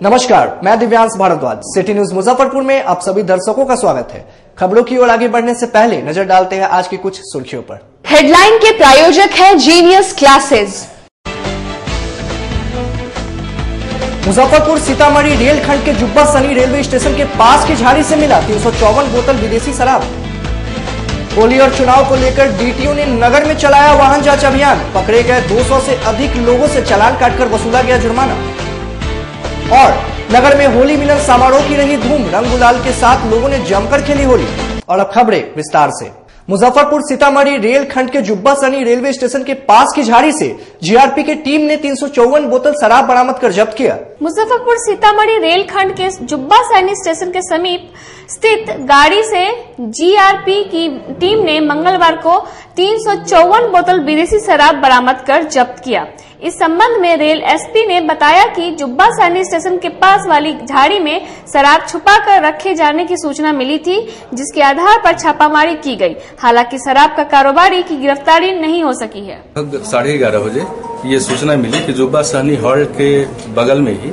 नमस्कार, मैं Divyansh Bhardwaj. City news Muzaffarpur में आप सभी दर्शकों का स्वागत है। खबरों की ओर आगे बढ़ने से पहले नजर डालते हैं आज की कुछ सुर्खियों पर। हेडलाइन के प्रायोजक है जीनियस क्लासेस। मुजफ्फरपुर सीतामढ़ी रेलखंड के जुब्बा सनी रेलवे स्टेशन के पास की झाड़ी से मिला 354 बोतल विदेशी शराब। होली और चुनाव को लेकर डीटीओ ने नगर में चलाया वाहन जांच अभियान। पकड़े गए 200 से अधिक लोगों से चालान काटकर वसूला गया जुर्माना। और नगर में होली मिलन समारोह की रही धूम, रंग गुलाल के साथ लोगों ने जमकर खेली होली। और अब खबरें विस्तार से। मुजफ्फरपुर सीतामढ़ी रेलखंड के जुब्बा सनी रेलवे स्टेशन के पास की झाड़ी से जीआरपी की टीम ने 354 बोतल शराब बरामद कर जब्त किया। मुजफ्फरपुर सीतामढ़ी रेलखंड के जुब्बा सैनी स्टेशन के समीप स्थित गाड़ी से जीआरपी की टीम ने मंगलवार को 354 बोतल विदेशी शराब बरामद कर जब्त किया। इस संबंध में रेल एसपी ने बताया कि जुब्बा सैनी स्टेशन के पास वाली झाड़ी में शराब छुपा कर रखे जाने की सूचना मिली थी, जिसके आधार पर छापामारी की गई। हालांकि शराब का कारोबारी की गिरफ्तारी नहीं हो सकी है। 11:30 बजे ये सूचना मिली कि जुब्बा सैनी हॉल्ट के बगल में ही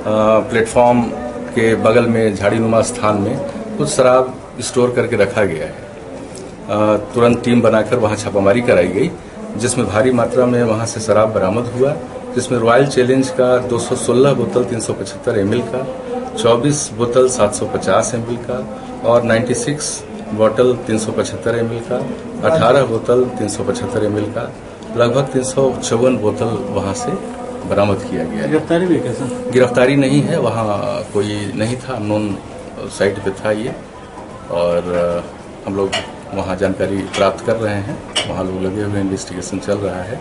प्लेटफॉर्म के बगल में झाड़ीनुमा स्थान में कुछ शराब स्टोर करके रखा गया है। तुरंत टीम बनाकर वहां छापामारी कराई गई, जिसमें भारी मात्रा में वहां से शराब बरामद हुआ, जिसमें रॉयल चैलेंज का 216 बोतल 375 ml का, 24 बोतल 750 ml का और 96 बोतल 375 ml का, 18 बोतल 375 ml का, लगभग 354 बोतल वहां से बरामद किया गया। गिरफ्तारी भी कैसा? गिरफ्तारी नहीं है, वहां कोई नहीं था, अननोन साइट पे था ये। और हम लोग वहां जानकारी प्राप्त कर रहे हैं, वहां लोग लगे हुए, इन्वेस्टिगेशन चल रहा है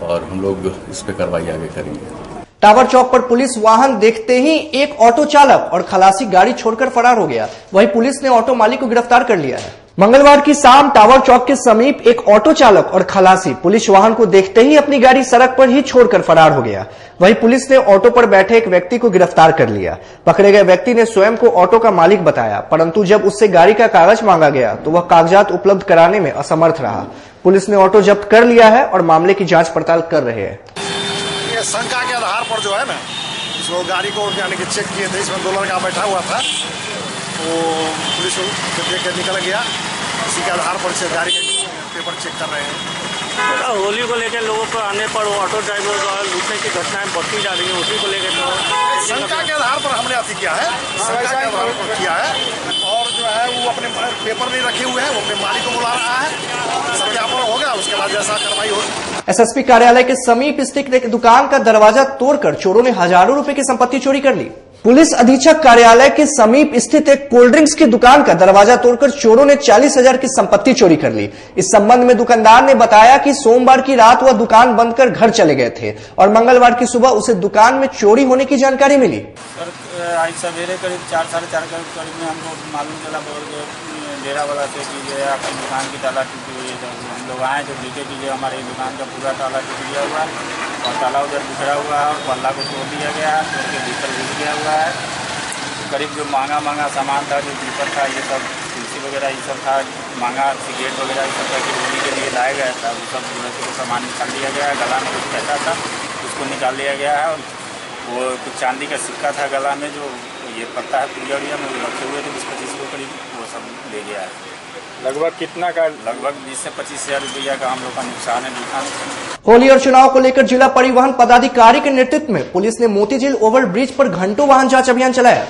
और हम लोग इस पे कार्रवाई आगे करेंगे। टावर चौक पर पुलिस वाहन देखते ही एक ऑटो चालक और खलासी गाड़ी छोड़कर फरार हो गया। वहीं पुलिस ने ऑटो मालिक को गिरफ्तार कर लिया है। मंगलवार की शाम टावर चौक के समीप एक ऑटो चालक और खलासी पुलिस वाहन को देखते ही अपनी गाड़ी सड़क पर ही छोड़कर फरार हो गया। वहीं पुलिस ने ऑटो पर बैठे एक व्यक्ति को गिरफ्तार कर लिया। पकड़े गए व्यक्ति ने स्वयं को ऑटो का मालिक बताया, परंतु जब उससे गाड़ी का कागज मांगा गया तो वह कागजात उपलब्ध कराने में असमर्थ रहा। पुलिस ने ऑटो जब्त कर लिया है और मामले की जांच पड़ताल कर रहे हैं। ये शंका के आधार पर जो है ना, इसको गाड़ी को यानी कि चेक किए थे, इसमें 2 लड़का बैठा हुआ था, वो पुलिस देख कर निकल गया। इसी के आधार पर से गाड़ी के पेपर चेक कर रहे हैं। होली को लेकर लोगों को आने पर वो ऑटो ड्राइवर द्वारा लूटने की घटनाएं बढ़ती जा रही है, उसी को लेकर तो शंका के आधार पर हमने अति किया है, शंका के आधार पर किया है। और जो है वो अपने पेपर नहीं रखे हुए हैं, वो अपने मालिक को बुला रहा है, सत्यापन होगा, उसके बाद जैसा कार्रवाई होगी। एसएसपी कार्यालय के समीप स्थित एक दुकान का दरवाजा तोड़कर चोरों ने हजारों रुपए की संपत्ति चोरी कर ली। पुलिस अधीक्षक कार्यालय के समीप स्थित एक कोल्ड ड्रिंक्स की दुकान का दरवाजा तोड़कर चोरों ने 40,000 की संपत्ति चोरी कर ली। इस संबंध में दुकानदार ने बताया कि सोमवार की रात वह दुकान बंद कर घर चले गए थे और मंगलवार की सुबह उसे दुकान में चोरी होने की जानकारी मिली। आज सवेरे करीब 4 साढ़े 4 के करीब में हमको मालूम चला डेरा वाला से कि आपकी दुकान की ताला टूटी हुई है। हम लोग आए तो देखे कि हमारी दुकान का पूरा ताला टूट गया हुआ है और ताला उधर बिखरा हुआ है और पल्ला को तोड़ दिया गया है, तोड़ के भीतर घुस गया हुआ है। करीब जो महंगा सामान था, जो दीपक था, ये सब तुलसी वगैरह ये सब था, महंगा सिगरेट वगैरह ये सब करके होली के लिए लाया गया था, वो सब सामान निकाल लिया गया है। गला में कुछ पैसा था, उसको निकाल लिया गया है। और वो कुछ चांदी का सिक्का था गला में, जो ये पत्ता है पुड़िया में रखे हुए थे, 20-25 को करीब, वो सब ले गया है। लगभग कितना का? लगभग 20 से 25,000 रुपया का हम लोग का नुकसान है दुकान। होली और चुनाव को लेकर जिला परिवहन पदाधिकारी के नेतृत्व में पुलिस ने मोतीझील ओवरब्रिज पर घंटों वाहन जांच अभियान चलाया।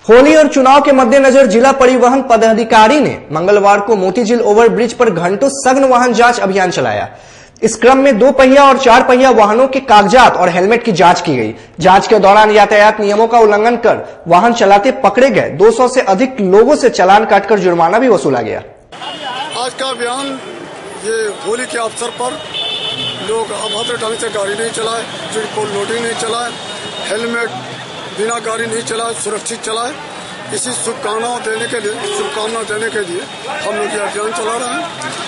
होली और चुनाव के मद्देनजर जिला परिवहन पदाधिकारी ने मंगलवार को मोतीझील ओवरब्रिज पर घंटों सघन वाहन जांच अभियान चलाया। इस क्रम में 2 पहिया और 4 पहिया वाहनों के कागजात और हेलमेट की जांच की गई। जांच के दौरान यातायात नियमों का उल्लंघन कर वाहन चलाते पकड़े गए 200 से अधिक लोगों से चालान काटकर जुर्माना भी वसूला गया। आज का अभियान ये होली के अवसर पर लोग अभद्र ढंग से गाड़ी नहीं चलाए, कोई लोडिंग नहीं चलाए, हेलमेट बिना गाड़ी नहीं चलाए, सुरक्षित चलाए। इसी शुभकामना देने के लिए हम लोग ये अभियान चला रहे हैं,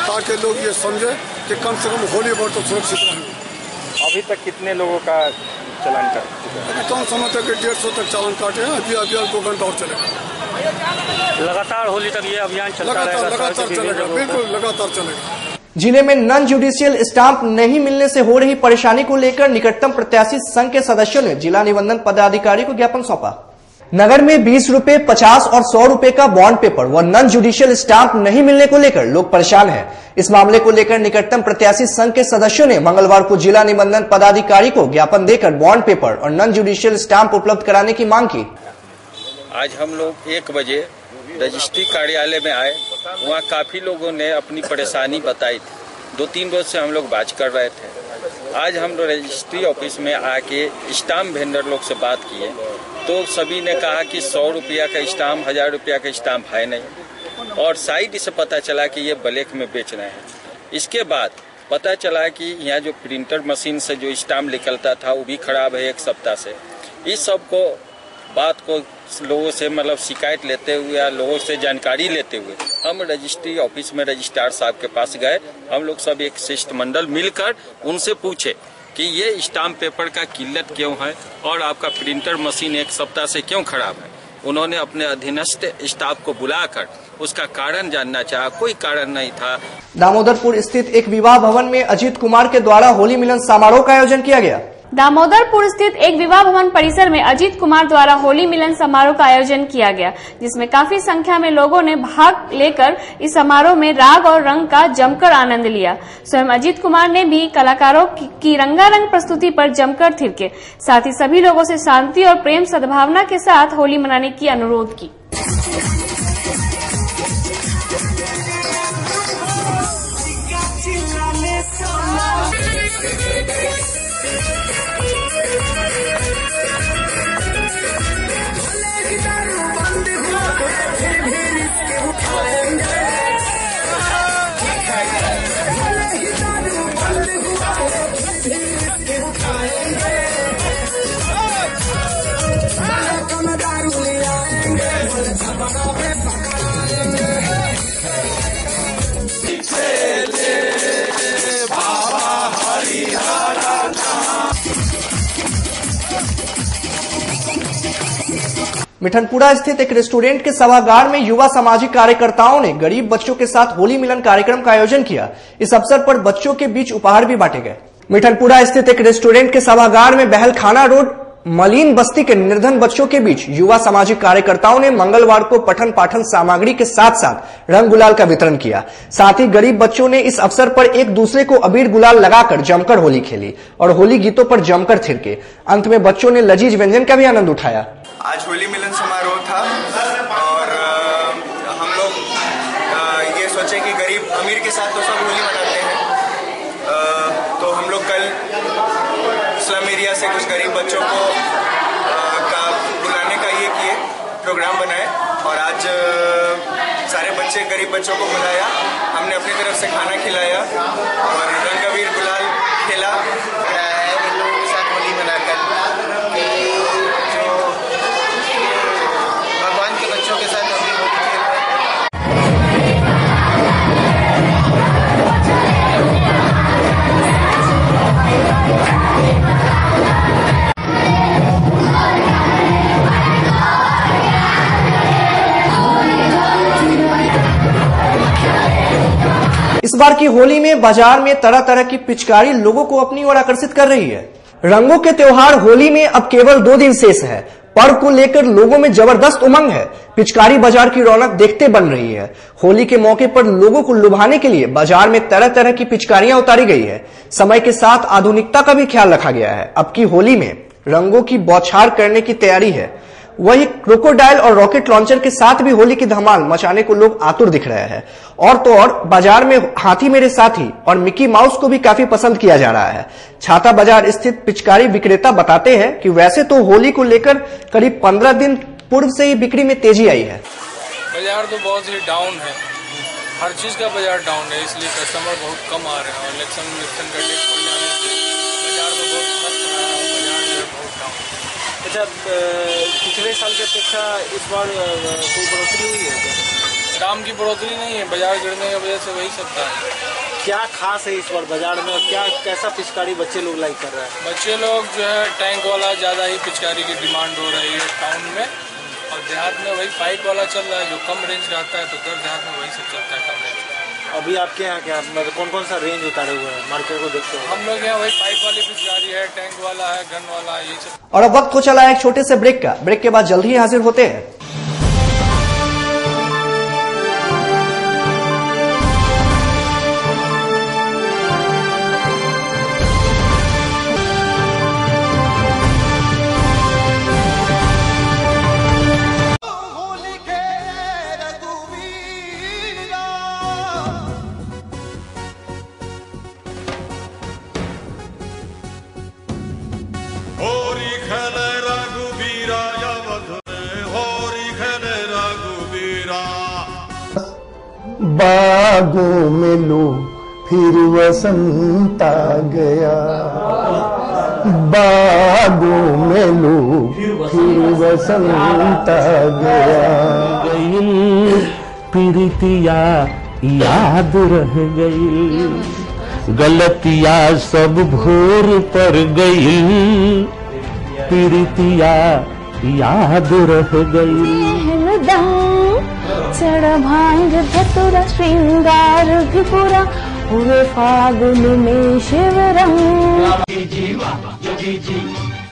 ताकि लोग ये समझे कि कम से कम होली पर तो सुरक्षित रहेंगे। अभी तक कितने लोगों का चालान काट चुका है? अभी कम समय तक 150 तक चालान काटे हैं। अभी अभियान 2 घंटा और चलेगा। लगातार होली तक ये अभियान चलता रहेगा? लगातार चलेगा, बिल्कुल लगातार चलेगा। जिले में नॉन जुडिशियल स्टाम्प नहीं मिलने से हो रही परेशानी को लेकर निकटतम प्रत्याशी संघ के सदस्यों ने जिला निबंधन पदाधिकारी को ज्ञापन सौंपा। नगर में 20 रुपए, 50 और 100 रुपए का बॉन्ड पेपर व नॉन जुडिशियल स्टाम्प नहीं मिलने को लेकर लोग परेशान हैं। इस मामले को लेकर निकटतम प्रत्याशी संघ के सदस्यों ने मंगलवार को जिला निबंधन पदाधिकारी को ज्ञापन देकर बॉन्ड पेपर और नॉन जुडिशियल स्टाम्प उपलब्ध कराने की मांग की। आज हम लोग 1 बजे रजिस्ट्री कार्यालय में आए, वहाँ काफी लोगों ने अपनी परेशानी बताई थी। 2-3 रोज से हम लोग बात कर रहे थे। आज हम लोग रजिस्ट्री ऑफिस में आके स्टाम्प वेंडर लोग से बात किए तो सभी ने कहा कि 100 रुपया का स्टाम्प, 1000 रुपया का स्टाम्प है नहीं, और साइड से पता चला कि ये ब्लैक में बेच रहे हैं। इसके बाद पता चला कि यहाँ जो प्रिंटर मशीन से जो स्टाम्प निकलता था वो भी खराब है 1 सप्ताह से। इस सब को बात को लोगों से मतलब शिकायत लेते हुए या लोगों से जानकारी लेते हुए हम रजिस्ट्री ऑफिस में रजिस्ट्रार साहब के पास गए। हम लोग सब एक शिष्टमंडल मिलकर उनसे पूछे कि ये स्टाम्प पेपर का किल्लत क्यों है और आपका प्रिंटर मशीन 1 सप्ताह से क्यों खराब है। उन्होंने अपने अधीनस्थ स्टाफ को बुलाकर उसका कारण जानना चाहा, कोई कारण नहीं था। दामोदरपुर स्थित एक विवाह भवन में अजीत कुमार के द्वारा होली मिलन समारोह का आयोजन किया गया। दामोदरपुर स्थित एक विवाह भवन परिसर में अजीत कुमार द्वारा होली मिलन समारोह का आयोजन किया गया, जिसमें काफी संख्या में लोगों ने भाग लेकर इस समारोह में राग और रंग का जमकर आनंद लिया। स्वयं अजीत कुमार ने भी कलाकारों की रंगारंग प्रस्तुति पर जमकर थिरके, साथ ही सभी लोगों से शांति और प्रेम सद्भावना के साथ होली मनाने की अनुरोध की। मिठनपुरा स्थित एक रेस्टोरेंट के सभागार में युवा सामाजिक कार्यकर्ताओं ने गरीब बच्चों के साथ होली मिलन कार्यक्रम का आयोजन किया। इस अवसर पर बच्चों के बीच उपहार भी बांटे गए। मिठनपुरा स्थित एक रेस्टोरेंट के सभागार में बहलखाना रोड मलिन बस्ती के निर्धन बच्चों के बीच युवा सामाजिक कार्यकर्ताओं ने मंगलवार को पठन पाठन सामग्री के साथ साथ रंग गुलाल का वितरण किया। साथ ही गरीब बच्चों ने इस अवसर पर एक दूसरे को अबीर गुलाल लगाकर जमकर होली खेली और होली गीतों पर जमकर थिरके। अंत में बच्चों ने लजीज व्यंजन का भी आनंद उठाया। आज होली मिलन समारोह था और हम लोग ये सोचे कि गरीब अमीर के साथ तो सब होली मनाते हैं, तो हम लोग कल स्लम एरिया से कुछ गरीब बच्चों को बुलाने का ये किए, प्रोग्राम बनाए और आज सारे बच्चे गरीब बच्चों को बुलाया। हमने अपनी तरफ से खाना खिलाया और रंग अबीर गुलाल खेला है इन लोगों के साथ होली मनाकर। भगवान के बच्चों के साथ अभी होली खेल रहे हैं। इस बार की होली में बाजार में तरह तरह की पिचकारी लोगों को अपनी ओर आकर्षित कर रही है। रंगों के त्योहार होली में अब केवल 2 दिन शेष है। पर्व को लेकर लोगों में जबरदस्त उमंग है। पिचकारी बाजार की रौनक देखते बन रही है। होली के मौके पर लोगों को लुभाने के लिए बाजार में तरह तरह की पिचकारियां उतारी गई है। समय के साथ आधुनिकता का भी ख्याल रखा गया है। अब की होली में रंगों की बौछार करने की तैयारी है। वही क्रोकोडाइल और रॉकेट लॉन्चर के साथ भी होली की धमाल मचाने को लोग आतुर दिख रहे हैं। और तो और बाजार में हाथी मेरे साथी और मिकी माउस को भी काफी पसंद किया जा रहा है। छाता बाजार स्थित पिचकारी विक्रेता बताते हैं कि वैसे तो होली को लेकर करीब 15 दिन पूर्व से ही बिक्री में तेजी आई है। बाजार तो बहुत ही डाउन है, हर चीज का बाजार डाउन है, इसलिए कस्टमर बहुत कम आ रहे हैं और इलेक्शन का डेट पड़ जाने से बाजार में बहुत खर्च हो रहा है, बाजार जो है बहुत डाउन। अच्छा, पिछले साल की अपेक्षा इस बार कोई बढ़ोतरी हुई है क्या? दाम की बढ़ोतरी नहीं है, बाजार गिरने की वजह से वही सब था। क्या खास है इस बार बाजार में और क्या कैसा पिचकारी बच्चे लोग लाइक कर रहे हैं? बच्चे लोग जो है टैंक वाला ज़्यादा ही पिचकारी की डिमांड हो रही है टाउन में, और देहात में वही पाइप वाला चल रहा है जो कम रेंज का आता है, तो देहात में वही सब चलता है कम रेंज का। अभी आपके यहाँ क्या मतलब कौन कौन सा रेंज उतारे हुए हैं मार्केट को देखते हो? हम लोग यहाँ वही पाइप वाली पिचकारी है, टैंक वाला है, गन वाला है, यही सब। और अब वक्त हो चला है एक छोटे से ब्रेक का। ब्रेक के बाद जल्दी ही हाजिर होते हैं। बागों में लो फिर वसंत आ गया, बागों में लो फिर वसंत आ गया। गई प्रीतिया याद रह गई, गलतिया सब भोर पर गई, प्रीतिया याद रह गई। चढ़ भांग धतुरा श्रृंगार भी पूरा पूरे फागुन में शिवरंग। जोगी जी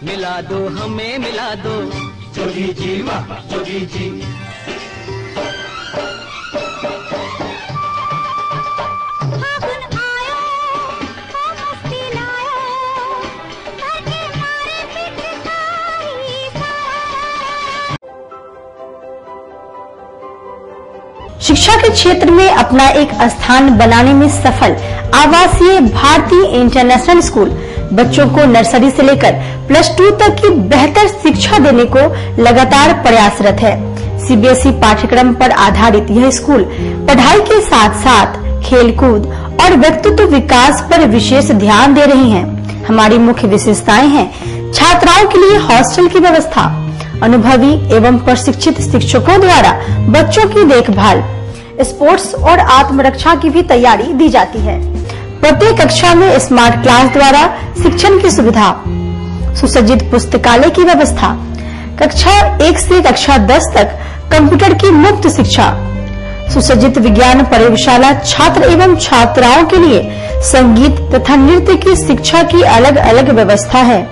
मिला दो हमें मिला दो, जोगी जी वाह जोगी जी। शिक्षा के क्षेत्र में अपना एक स्थान बनाने में सफल आवासीय भारतीय इंटरनेशनल स्कूल बच्चों को नर्सरी से लेकर +2 तक की बेहतर शिक्षा देने को लगातार प्रयासरत है। सीबीएसई पाठ्यक्रम पर आधारित यह स्कूल पढ़ाई के साथ साथ खेलकूद और व्यक्तित्व विकास पर विशेष ध्यान दे रही हैं। हमारी मुख्य विशेषताएं हैं छात्राओं के लिए हॉस्टल की व्यवस्था, अनुभवी एवं प्रशिक्षित शिक्षकों द्वारा बच्चों की देखभाल, स्पोर्ट्स और आत्मरक्षा की भी तैयारी दी जाती है। प्रत्येक कक्षा में स्मार्ट क्लास द्वारा शिक्षण की सुविधा, सुसज्जित पुस्तकालय की व्यवस्था, कक्षा 1 से कक्षा 10 तक कंप्यूटर की मुफ्त शिक्षा, सुसज्जित विज्ञान प्रयोगशाला, छात्र एवं छात्राओं के लिए संगीत तथा नृत्य की शिक्षा की अलग अलग व्यवस्था है।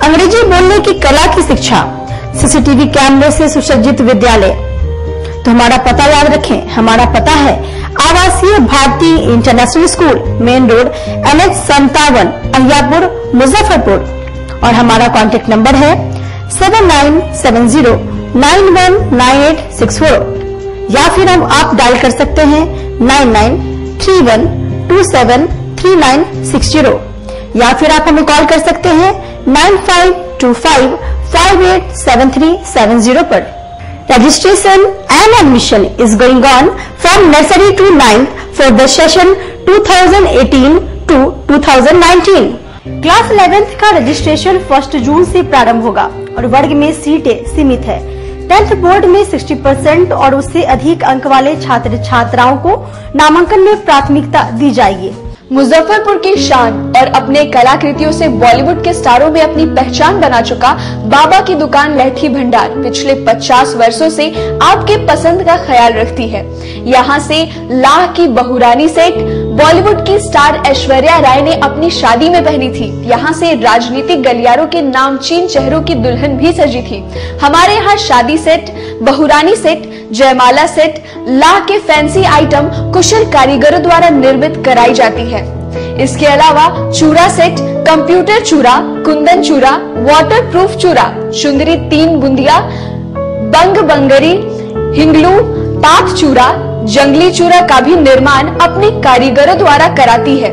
अंग्रेजी बोलने की कला की शिक्षा, सीसीटीवी कैमरे से सुसज्जित विद्यालय। तो हमारा पता याद रखें, हमारा पता है आवासीय भारतीय international school, main road NH57, Ahiyapur, Muzaffarpur. और हमारा कॉन्टेक्ट नंबर है 7970919864 या फिर आप डायल कर सकते हैं 9931273960 या फिर आप हमें कॉल कर सकते हैं 9525587370 पर। Registration and admission is going on from nursery to 9th for the session 2018 to 2019. Class 11th का रजिस्ट्रेशन 1 जून से प्रारंभ होगा और वर्ग में सीटें सीमित है। 10th बोर्ड में 60% और उससे अधिक अंक वाले छात्र छात्राओं को नामांकन में प्राथमिकता दी जाएगी। मुजफ्फरपुर की शान और अपने कलाकृतियों से बॉलीवुड के स्टारों में अपनी पहचान बना चुका बाबा की दुकान लहठी भंडार पिछले 50 वर्षों से आपके पसंद का ख्याल रखती है। यहाँ से लाह की बहुरानी सेट बॉलीवुड की स्टार ऐश्वर्या राय ने अपनी शादी में पहनी थी। यहाँ से राजनीतिक गलियारों के नामचीन चेहरों की दुल्हन भी सजी थी। हमारे यहाँ शादी सेट, बहुरानी सेट, जयमाला सेट, लाह के फैंसी आइटम कुशल कारीगरों द्वारा निर्मित कराई जाती है। इसके अलावा चूड़ा सेट, कंप्यूटर चूड़ा, कुंदन चूड़ा, वाटर प्रूफ चूड़ा, सुंदरी 3 बुंदिया, बंग बंगरी, हिंगलू, तात चूड़ा, जंगली चूड़ा का भी निर्माण अपने कारीगरों द्वारा कराती है।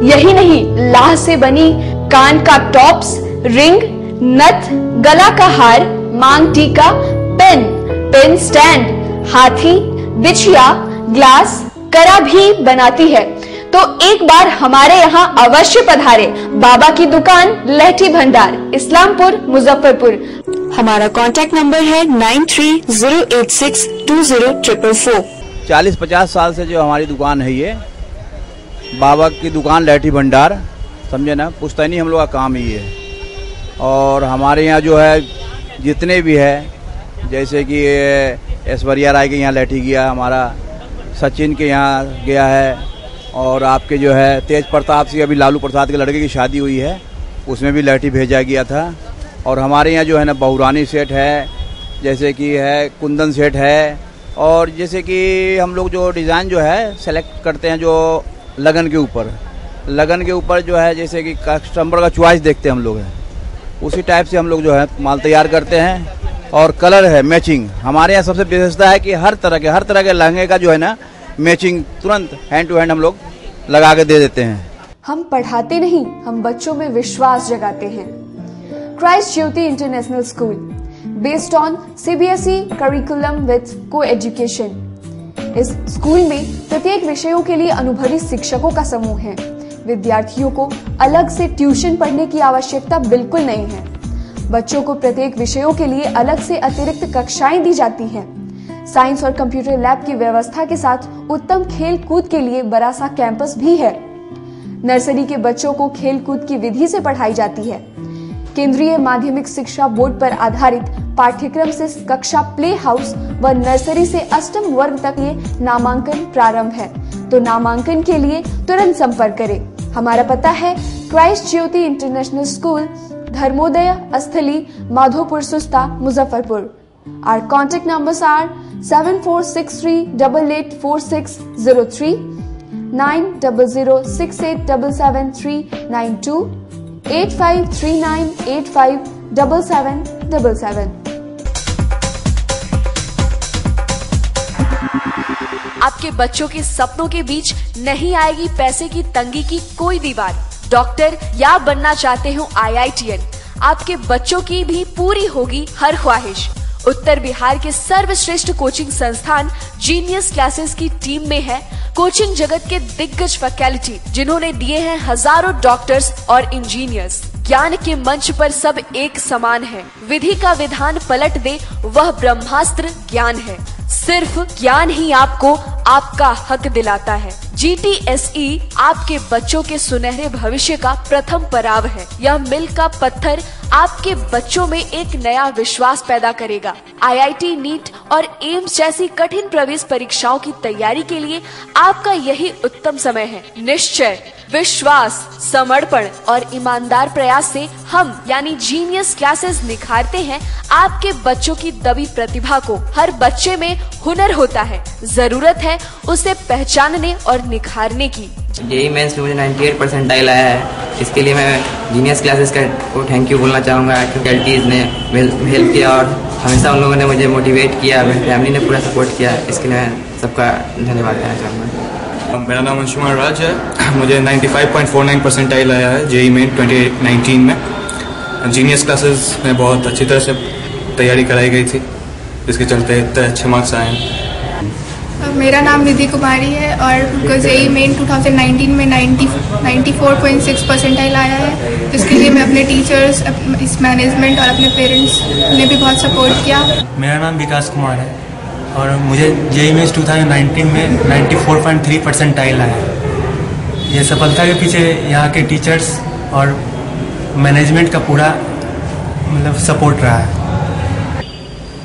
यही नहीं, लाह से बनी कान का टॉप्स, रिंग, नथ, गला का हार, मांग टीका, पेन स्टैंड, हाथी, बिछिया, ग्लास, करा भी बनाती है। तो एक बार हमारे यहाँ अवश्य पधारे। बाबा की दुकान लहठी भंडार, इस्लामपुर, मुजफ्फरपुर। हमारा कॉन्टैक्ट नंबर है 9308620444। 40-50 साल से जो हमारी दुकान है, ये बाबा की दुकान लहठी भंडार, समझे ना, पुश्तैनी हम लोग का काम ही है। और हमारे यहाँ जो है जितने भी है, जैसे कि ऐश्वर्या राय के यहाँ लहठी गया, हमारा सचिन के यहाँ गया है, और आपके जो है तेज प्रताप सिंह, अभी लालू प्रसाद के लड़के की शादी हुई है, उसमें भी लहठी भेजा गया था। और हमारे यहाँ जो है ना बहुरानी सेट है, जैसे कि है कुंदन सेट है, और जैसे कि हम लोग जो डिज़ाइन जो है सेलेक्ट करते हैं जो लगन के ऊपर जो है, जैसे कि कस्टमर का चॉइस देखते हैं हम लोग हैं, उसी टाइप से हम लोग जो है माल तैयार करते हैं। और कलर है मैचिंग, हमारे यहाँ सबसे विशेषता है कि हर तरह के लहंगे का जो है ना मैचिंग तुरंत हैंड टू हैंड हम लोग लगा के दे देते हैं। हम पढ़ाते नहीं, हम बच्चों में विश्वास जगाते हैं। Christ Jyoti international school, based on CBSE curriculum with coeducation. इस स्कूल में प्रत्येक विषयों के लिए अनुभवी शिक्षकों का समूह है। विद्यार्थियों को अलग से ट्यूशन पढ़ने की आवश्यकता बिल्कुल नहीं है। बच्चों को प्रत्येक विषयों के लिए अलग से अतिरिक्त कक्षाएं दी जाती हैं। साइंस और कंप्यूटर लैब की व्यवस्था के साथ उत्तम खेल कूद के लिए बड़ा सा कैंपस भी है। नर्सरी के बच्चों को खेल कूद की विधि से पढ़ाई जाती है। केंद्रीय माध्यमिक शिक्षा बोर्ड पर आधारित पाठ्यक्रम से कक्षा प्ले हाउस व नर्सरी से अष्टम वर्ग तक ये नामांकन प्रारंभ है, तो नामांकन के लिए तुरंत संपर्क करें। हमारा पता है Christ Jyoti international school, Dharmodaya स्थली, माधोपुर सुस्ता, Muzaffarpur. Our contact numbers are 7463884603, 9006877392, 8539857777। आपके बच्चों के सपनों के बीच नहीं आएगी पैसे की तंगी की कोई दीवार। डॉक्टर या बनना चाहते हो IITN, आपके बच्चों की भी पूरी होगी हर ख्वाहिश। उत्तर बिहार के सर्वश्रेष्ठ कोचिंग संस्थान जीनियस क्लासेस की टीम में है कोचिंग जगत के दिग्गज फैकल्टी, जिन्होंने दिए हैं हजारों डॉक्टर्स और इंजीनियर्स। ज्ञान के मंच पर सब एक समान है। विधि का विधान पलट दे वह ब्रह्मास्त्र ज्ञान है। सिर्फ ज्ञान ही आपको आपका हक दिलाता है। GTSE आपके बच्चों के सुनहरे भविष्य का प्रथम पड़ाव है। यह मील का पत्थर आपके बच्चों में एक नया विश्वास पैदा करेगा। IIT, नीट और एम्स जैसी कठिन प्रवेश परीक्षाओं की तैयारी के लिए आपका यही उत्तम समय है। निश्चय, विश्वास, समर्पण और ईमानदार प्रयास से हम यानी जीनियस क्लासेस निखारते हैं आपके बच्चों की दबी प्रतिभा को। हर बच्चे में हुनर होता है, जरूरत है उसे पहचानने और निखारने की। जेईई मेंस में मुझे 98 परसेंटाइल आया है। इसके लिए मैं जीनियस क्लासेस को थैंक यू बोलना चाहूँगा। फैकल्टीज ने हेल्प किया और हमेशा उन लोगों ने मुझे मोटिवेट किया, मेरी फैमिली ने पूरा सपोर्ट किया। इसके लिए मैं सबका धन्यवाद देना चाहूँगा। मेरा नाम अंशुमान राज है। मुझे 95.49 परसेंटाइल आया है जेईई मेन 2019 में। जीनियस क्लासेस में बहुत अच्छी तरह से तैयारी कराई गई थी, जिसके चलते इतने अच्छे मार्क्स आए हैं। मेरा नाम निधि कुमारी है और जेईई मेन 2019 में 94.6 परसेंटाइल आया है। इसके लिए मैं अपने टीचर्स, इस मैनेजमेंट और अपने पेरेंट्स ने भी बहुत सपोर्ट किया। मेरा नाम विकास कुमार है और मुझे जेईई मेंस 2019 में 94.3 परसेंटाइल आया है। ये सफलता के पीछे यहाँ के टीचर्स और मैनेजमेंट का पूरा मतलब सपोर्ट रहा है।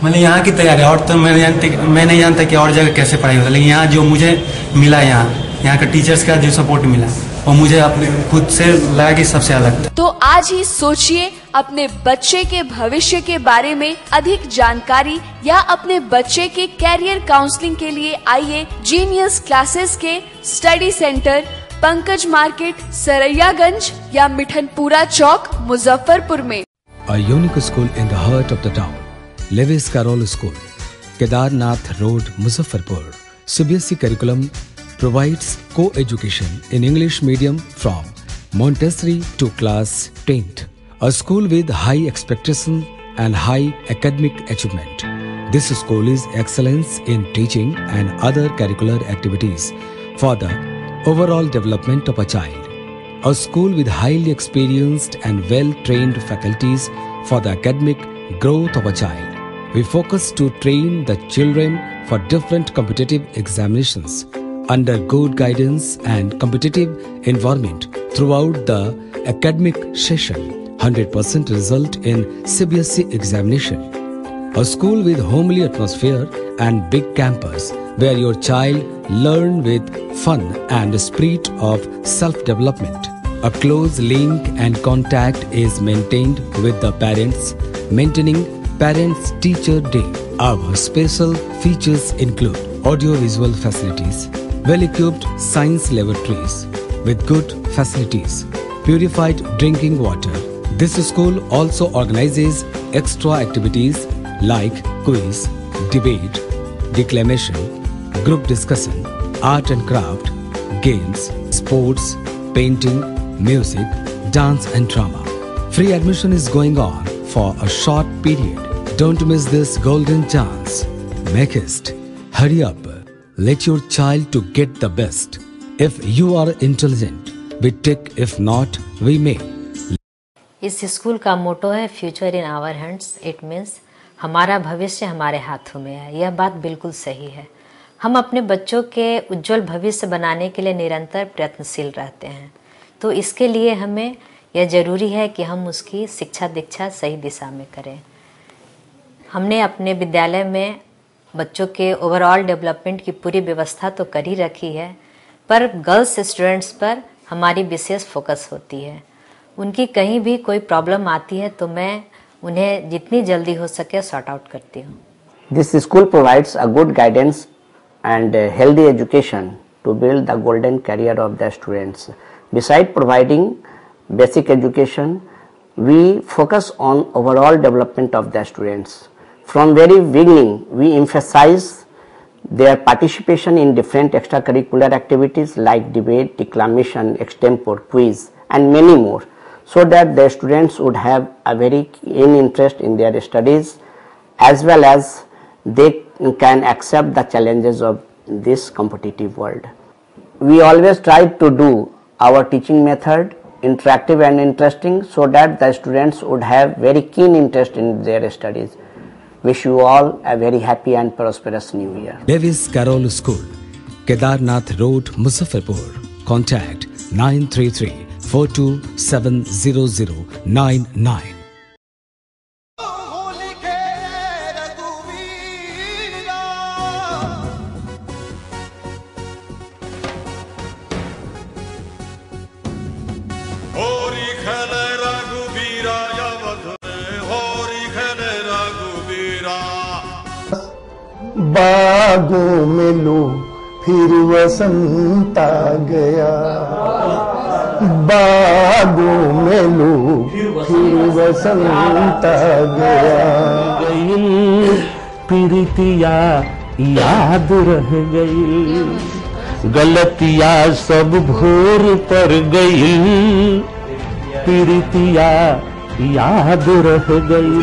मतलब यहाँ की तैयारी और तो मैं नहीं जानता कि और जगह कैसे पढ़ाई होता, लेकिन यहाँ जो मुझे मिला, यहाँ के टीचर्स का जो सपोर्ट मिला वो मुझे अपने खुद से लगा कि सबसे अलग था। तो आज ही सोचिए अपने बच्चे के भविष्य के बारे में अधिक जानकारी या अपने बच्चे के कैरियर काउंसलिंग के लिए आइए जीनियस क्लासेस के study centre, Pankaj market, Saraiyaganj या मिठनपुरा चौक, मुजफ्फरपुर में। A unique school in the heart of the town, Lewis Carroll School, Kedarnath Road, Muzaffarpur. CBSE curriculum provides co-education in English medium from Montessori to class 10th. A school with high expectation and high academic achievement. This school is excellence in teaching and other curricular activities for the overall development of a child. A school with highly experienced and well-trained faculties for the academic growth of a child. We focus to train the children for different competitive examinations under good guidance and competitive environment throughout the academic session. 100% result in CBSE examination. A school with homely atmosphere and big campus where your child learn with fun and spirit of self-development. A close link and contact is maintained with the parents, maintaining Parents Teacher Day. Our special features include audio-visual facilities, well-equipped science laboratories with good facilities, purified drinking water. This school also organizes extra activities like quiz, debate, declamation, group discussion, art and craft, games, sports, painting, music, dance and drama. Free admission is going on for a short period. Don't miss this golden chance. Make haste. Hurry up. Let your child to get the best. If you are intelligent, we take. If not, we may. इस school का motto है future in our hands. It means हमारा भविष्य हमारे हाथों में है। यह बात बिल्कुल सही है। हम अपने बच्चों के उज्जवल भविष्य बनाने के लिए निरंतर प्रयत्नशील रहते हैं। तो इसके लिए हमें यह जरूरी है कि हम उसकी शिक्षा दीक्षा सही दिशा में करें। हमने अपने विद्यालय में बच्चों के ओवरऑल डेवलपमेंट की पूरी व्यवस्था तो कर ही रखी है, पर गर्ल्स स्टूडेंट्स पर हमारी विशेष फोकस होती है। उनकी कहीं भी कोई प्रॉब्लम आती है तो मैं उन्हें जितनी जल्दी हो सके सॉर्ट आउट करती हूँ। This school provides a good guidance and healthy education to build the golden career of the students. Besides providing basic education, we focus on overall development of the students. From very beginning, we emphasize their participation in different extracurricular activities like debate, declamation, extempore, quiz and many more, so that the students would have a very keen interest in their studies as well as they can accept the challenges of this competitive world. We always try to do our teaching method interactive and interesting so that the students would have very keen interest in their studies. Wish you all a very happy and prosperous new year. Lewis Carroll School, Kedarnath Road, Muzaffarpur. Contact 933-4270099. बागों में लो फिर वसंत आ गया, बागों में लो फिर वसंत आ गया। गई प्रीतिया याद रह गई, गलतिया सब भोर पर गई, प्रीतिया याद रह गई।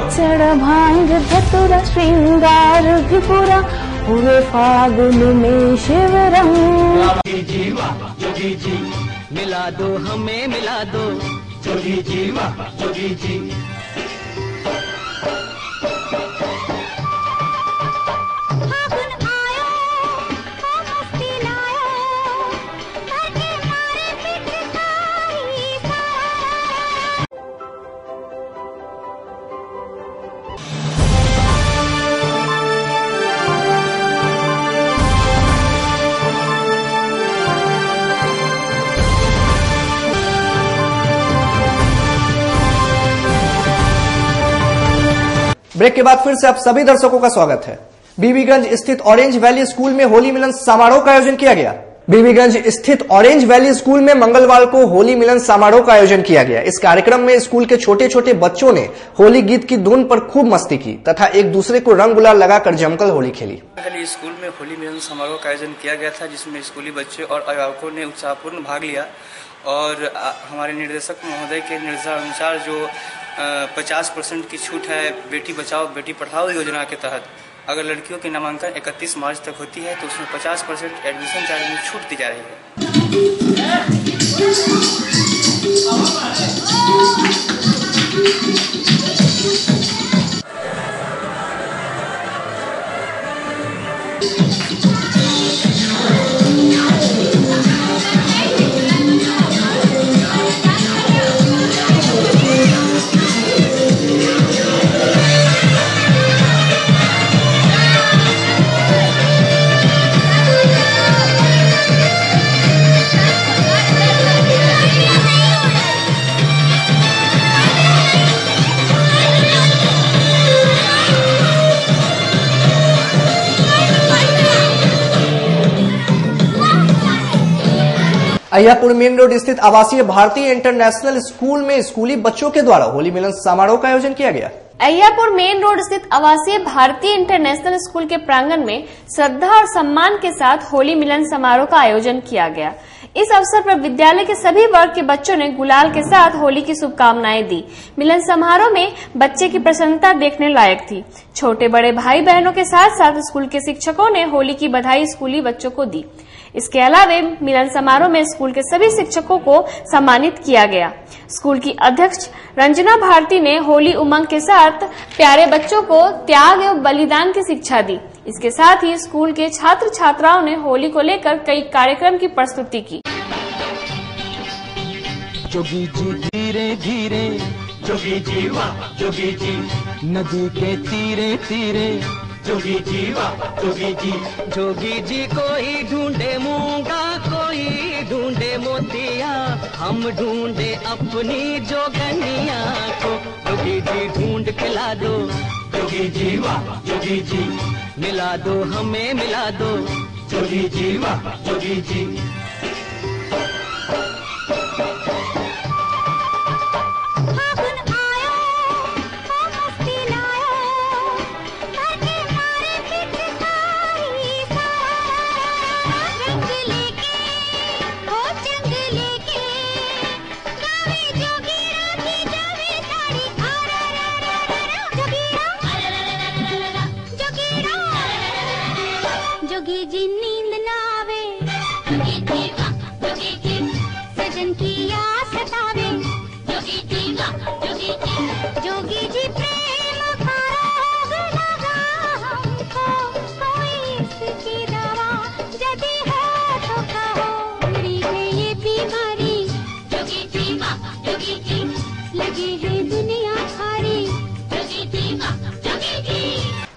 चढ़ भांग धतुरा श्रृंगार विपुरा पूरे फागुन में शिवरंग। जोगी जी मिला दो हमें मिला दो, जोगी जी वाह जोगी जी। ब्रेक के बाद फिर से आप सभी दर्शकों का स्वागत है। बीबीगंज स्थित ऑरेंज वैली स्कूल में होली मिलन समारोह का आयोजन किया गया। बीबीगंज स्थित ऑरेंज वैली स्कूल में मंगलवार को होली मिलन समारोह का आयोजन किया गया। इस कार्यक्रम में स्कूल के छोटे छोटे बच्चों ने होली गीत की धुन पर खूब मस्ती की तथा एक दूसरे को रंग गुलाल लगाकर जमकर होली खेली। स्कूल में होली मिलन समारोह का आयोजन किया गया था, जिसमें स्कूली बच्चे और अभिभावकों ने उत्साहपूर्ण भाग लिया और हमारे निर्देशक महोदय के निर्देशानुसार जो 50% की छूट है बेटी बचाओ बेटी पढ़ाओ योजना के तहत, अगर लड़कियों की नामांकन 31 मार्च तक होती है तो उसमें 50% एडमिशन चार्ज में छूट दी जा रही अय्यापुर मेन रोड स्थित आवासीय भारतीय इंटरनेशनल स्कूल में स्कूली बच्चों के द्वारा होली मिलन समारोह का आयोजन किया गया। अय्यापुर मेन रोड स्थित आवासीय भारतीय इंटरनेशनल स्कूल के प्रांगण में श्रद्धा और सम्मान के साथ होली मिलन समारोह का आयोजन किया गया। इस अवसर पर विद्यालय के सभी वर्ग के बच्चों ने गुलाल के साथ होली की शुभकामनाएं दी। मिलन समारोह में बच्चे की प्रसन्नता देखने लायक थी। छोटे बड़े भाई बहनों के साथ साथ स्कूल के शिक्षकों ने होली की बधाई स्कूली बच्चों को दी। इसके अलावा मिलन समारोह में स्कूल के सभी शिक्षकों को सम्मानित किया गया। स्कूल की अध्यक्ष रंजना भारती ने होली उमंग के साथ प्यारे बच्चों को त्याग एवं बलिदान की शिक्षा दी। इसके साथ ही स्कूल के छात्र छात्राओं ने होली को लेकर कई कार्यक्रम की प्रस्तुति की। जोगी जी धीरे धीरे, जोगी जी वाह जोगी जी, नदी के तीरे तीरे, जोगी जी वाह जोगी जी। जोगी जी कोई ढूंढे मूंगा, कोई ढूंढे मोतिया, हम ढूंढे अपनी जोगनिया को। जोगी जी ढूंढ के ला दो, जोगी जी वाह जोगी जी, मिला दो हमें मिला दो, जोगी जी वाह जोगी जी। जोगी जी नींद ना आवे, जोगी जी वाह जोगी जी, सजन की याद सतावे, जोगी जी वाह जोगी जी। जोगी जी प्रेम का रोग लगा हमको, कोई इसकी दवा यदि है तो कहो। मेरी है ये बीमारी, जोगी जी वाह जोगी जी, लगी है दुनिया सारी, जोगी जी वाह जोगी जी।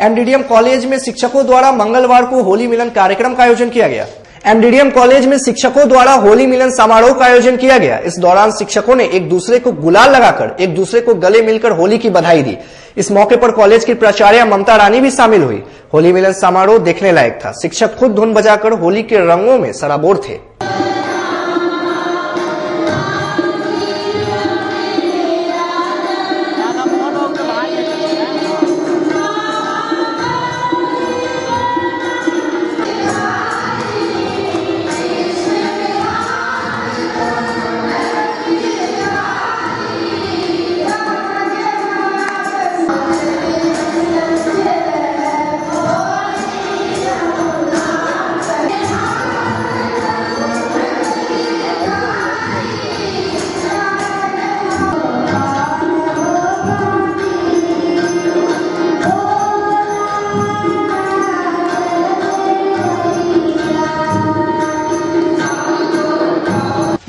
एमडीडीएम कॉलेज में शिक्षकों द्वारा मंगलवार को होली मिलन कार्यक्रम का आयोजन किया गया। एमडीडीएम कॉलेज में शिक्षकों द्वारा होली मिलन समारोह का आयोजन किया गया। इस दौरान शिक्षकों ने एक दूसरे को गुलाल लगाकर एक दूसरे को गले मिलकर होली की बधाई दी। इस मौके पर कॉलेज की प्राचार्य ममता रानी भी शामिल हुई। होली मिलन समारोह देखने लायक था। शिक्षक खुद धुन बजाकर होली के रंगों में सराबोर थे।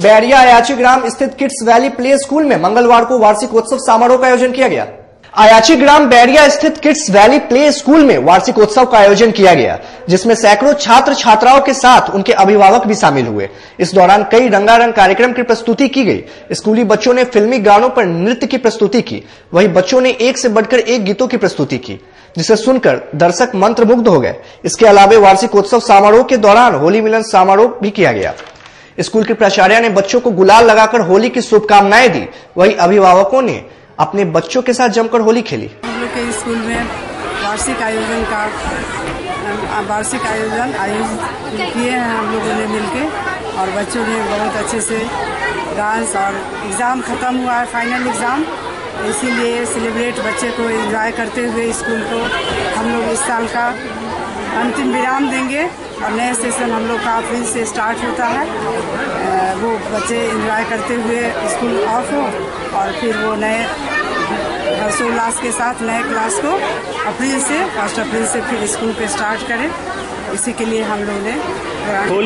बैरिया अयाची ग्राम स्थित किड्स वैली प्ले स्कूल में मंगलवार को वार्षिकोत्सव समारोह का आयोजन किया गया। अयाची ग्राम बैरिया स्थित किड्स वैली प्ले स्कूल में वार्षिकोत्सव का आयोजन किया गया, जिसमें सैकड़ों छात्र छात्राओं के साथ उनके अभिभावक भी शामिल हुए। इस दौरान कई रंगारंग कार्यक्रम की प्रस्तुति की गई। स्कूली बच्चों ने फिल्मी गानों पर नृत्य की प्रस्तुति की, वहीं बच्चों ने एक से बढ़कर एक गीतों की प्रस्तुति की, जिसे सुनकर दर्शक मंत्रमुग्ध हो गए। इसके अलावा वार्षिकोत्सव समारोह के दौरान होली मिलन समारोह भी किया गया। स्कूल के प्राचार्य ने बच्चों को गुलाल लगाकर होली की शुभकामनाएं दी, वहीं अभिभावकों ने अपने बच्चों के साथ जमकर होली खेली। हम लोग के स्कूल में वार्षिक आयोजित किए हैं हम लोगों ने मिलके, और बच्चों ने बहुत अच्छे से डांस, और एग्ज़ाम ख़त्म हुआ है, फाइनल एग्ज़ाम, इसीलिए सेलिब्रेट बच्चे को एंजॉय करते हुए स्कूल को हम लोग इस साल का अंतिम विराम देंगे और नए सेशन हम लोग का फिर से स्टार्ट होता है। वो बच्चे एंजॉय करते हुए स्कूल ऑफ हो और फिर वो नए हर्षोल्लास के साथ नए क्लास को फर्स्ट अप्रैल से फिर स्कूल पे स्टार्ट करें। इसी के लिए हम लोग ने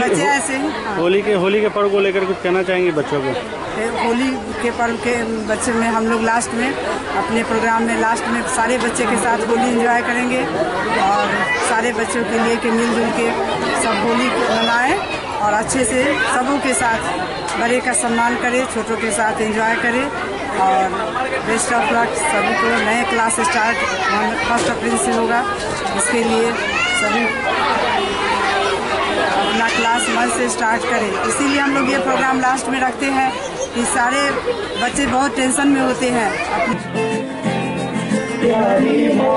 बच्चे ऐसे ही होली के पर्व को लेकर कुछ कहना चाहेंगे बच्चों को? होली के पर्व के बच्चे में हम लोग लास्ट में अपने प्रोग्राम में लास्ट में सारे बच्चे के साथ होली एंजॉय करेंगे और सारे बच्चों के लिए कि मिलजुल के सब होली मनाएं और अच्छे से सबों के साथ बड़े का सम्मान करें, छोटों के साथ एंजॉय करें और बेस्ट ऑफ लक सभी को। नए क्लास स्टार्ट 1 अप्रैल से होगा, इसके लिए सभी अपना अपना क्लास मंच से स्टार्ट करें। इसीलिए हम लोग ये प्रोग्राम लास्ट में रखते हैं कि सारे बच्चे बहुत टेंशन में होते हैं। प्यारी माँ,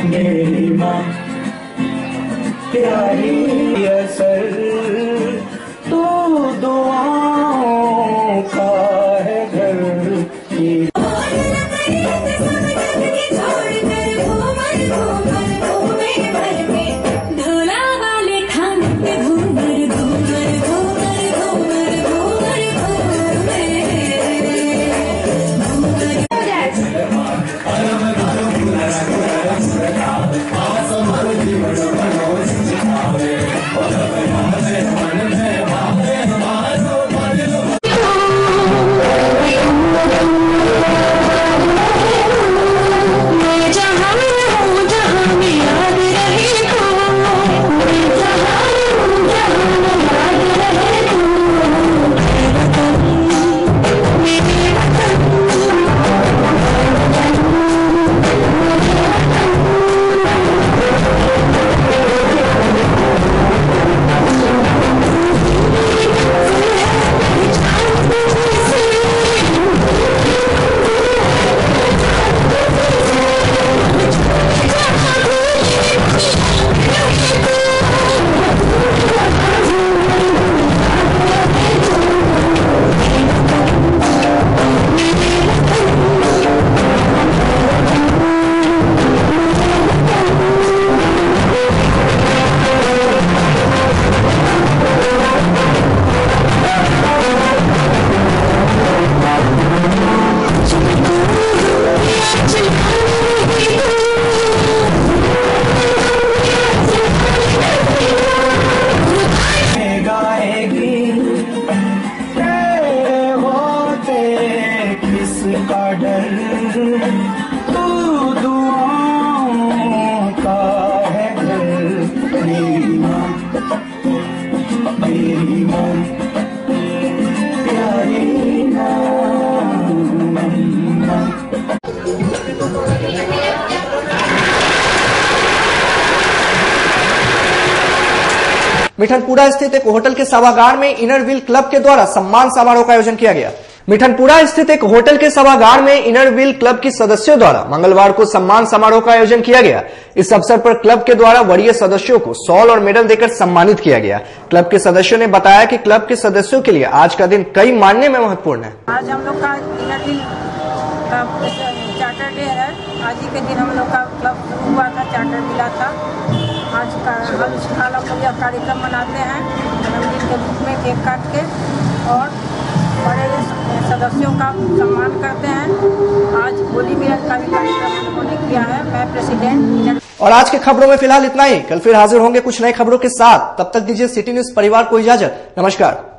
मेरी माँ, प्यारी असर तू दुआओं का है घर। मिठनपुरा स्थित एक होटल के सभागार में इनर व्हील क्लब के द्वारा सम्मान समारोह का आयोजन किया गया। मिठनपुरा स्थित एक होटल के सभागार में इनर व्हील क्लब के सदस्यों द्वारा मंगलवार को सम्मान समारोह का आयोजन किया गया। इस अवसर पर क्लब के द्वारा वरीय सदस्यों को शॉल और मेडल देकर सम्मानित किया गया। क्लब के सदस्यों ने बताया कि क्लब के सदस्यों के लिए आज का दिन कई मायने में महत्वपूर्ण है। आज हम लोग का इनर व्हील का चार्टर डे है। आज ही के दिन हम लोग का क्लब शुरू हुआ था, चार्टर मिला था। आज का हम लोग यह कार्यक्रम मनाते हैं जन्मदिन के रूप में, केक काट के और बड़े सदस्यों का सम्मान करते हैं। आज होली मिलन का भी कार्यक्रम हम लोगों ने किया है। मैं प्रेसिडेंट। और आज के खबरों में फिलहाल इतना ही। कल फिर हाजिर होंगे कुछ नई खबरों के साथ। तब तक दीजिए सिटी न्यूज परिवार को इजाजत। नमस्कार।